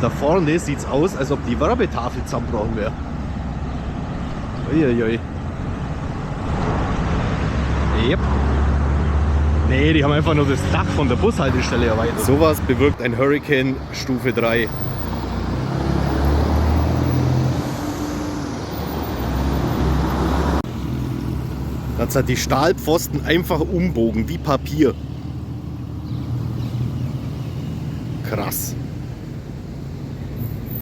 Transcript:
da vorne sieht es aus, als ob die Werbetafel zusammenbrochen wäre. Uiuiui. Yep. Nee, die haben einfach nur das Dach von der Bushaltestelle erweitert. Sowas bewirkt ein Hurricane Stufe 3. Jetzt hat die Stahlpfosten einfach umbogen wie Papier. Krass.